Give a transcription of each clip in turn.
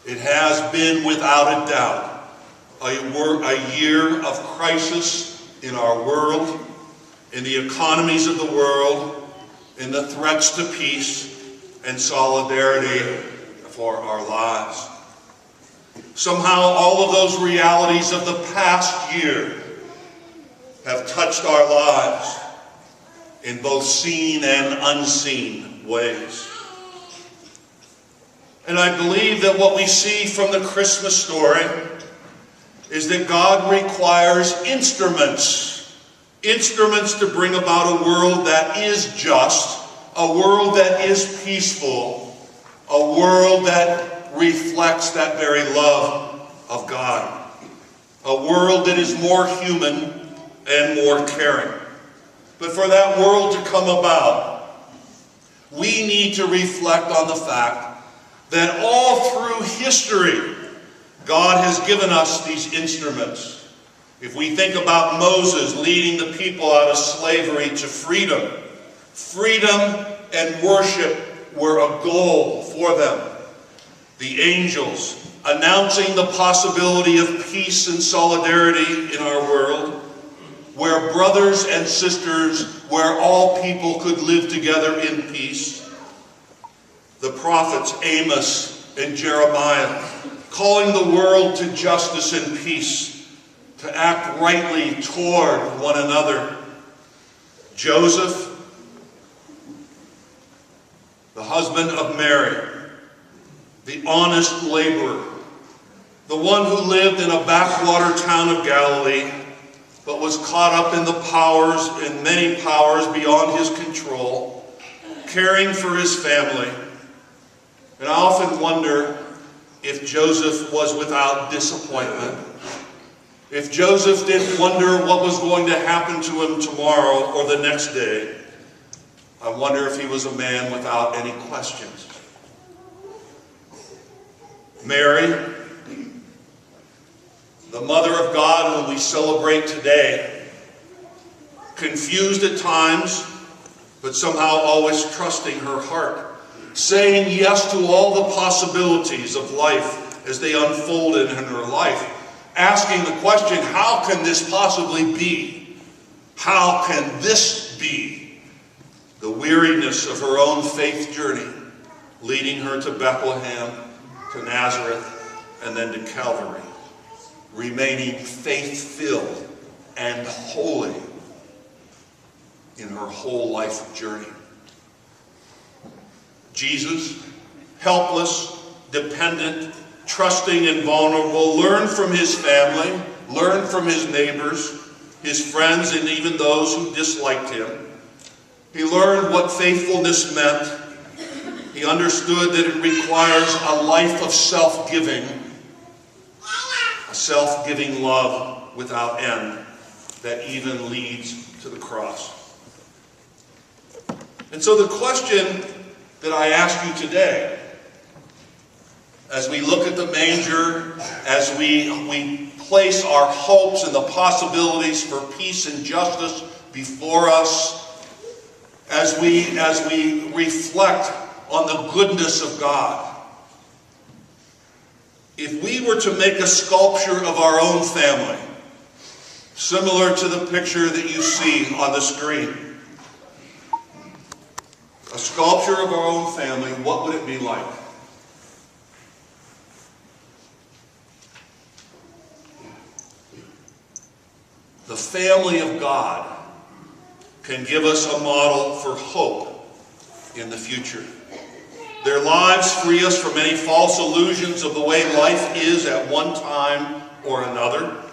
It has been, without a doubt, a year of crisis in our world, in the economies of the world, in the threats to peace and solidarity for our lives. Somehow all of those realities of the past year have touched our lives in both seen and unseen ways. And I believe that what we see from the Christmas story is that God requires instruments to bring about a world that is just, a world that is peaceful, a world that reflects that very love of God, a world that is more human and more caring. But for that world to come about, we need to reflect on the fact that all through history, God has given us these instruments. If we think about Moses leading the people out of slavery to freedom, freedom and worship were a goal for them. The angels announcing the possibility of peace and solidarity in our world, where brothers and sisters, where all people could live together in peace. The prophets Amos and Jeremiah calling the world to justice and peace, to act rightly toward one another. Joseph, the husband of Mary, the honest laborer, the one who lived in a backwater town of Galilee, but was caught up in the powers, in many powers beyond his control, caring for his family. And I often wonder if Joseph was without disappointment, if Joseph didn't wonder what was going to happen to him tomorrow or the next day. I wonder if he was a man without any questions. Mary, the Mother of God whom we celebrate today, confused at times, but somehow always trusting her heart, saying yes to all the possibilities of life as they unfolded in her life, asking the question, how can this possibly be? How can this be? The weariness of her own faith journey, leading her to Bethlehem, to Nazareth, and then to Calvary, remaining faith-filled and holy in her whole life journey. Jesus, helpless, dependent, trusting and vulnerable, learned from his family, learned from his neighbors, his friends, and even those who disliked him. He learned what faithfulness meant. He understood that it requires a life of self-giving, a self-giving love without end that even leads to the cross. And so the question that I ask you today, as we look at the manger, as we place our hopes and the possibilities for peace and justice before us, as we reflect on the goodness of God, if we were to make a sculpture of our own family, similar to the picture that you see on the screen, a sculpture of our own family, what would it be like? The family of God can give us a model for hope in the future. Their lives free us from any false illusions of the way life is at one time or another.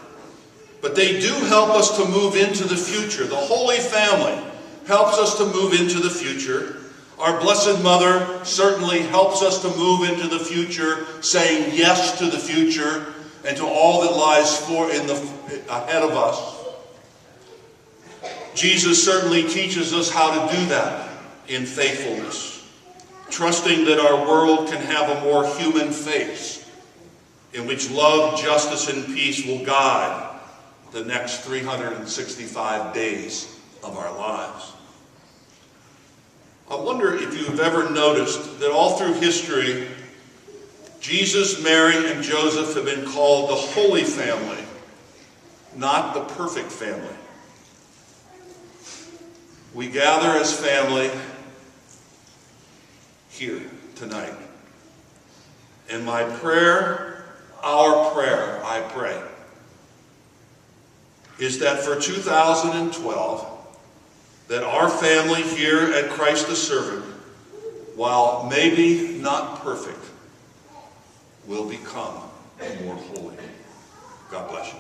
But they do help us to move into the future. The Holy Family helps us to move into the future. Our Blessed Mother certainly helps us to move into the future, saying yes to the future and to all that lies ahead of us. Jesus certainly teaches us how to do that in faithfulness, trusting that our world can have a more human face in which love, justice, and peace will guide the next 365 days of our lives. I wonder if you've ever noticed that all through history, Jesus, Mary, and Joseph have been called the Holy Family, not the perfect family. We gather as family here tonight. And my prayer, our prayer, I pray, is that for 2012, that our family here at Christ the Servant, while maybe not perfect, will become more holy. God bless you.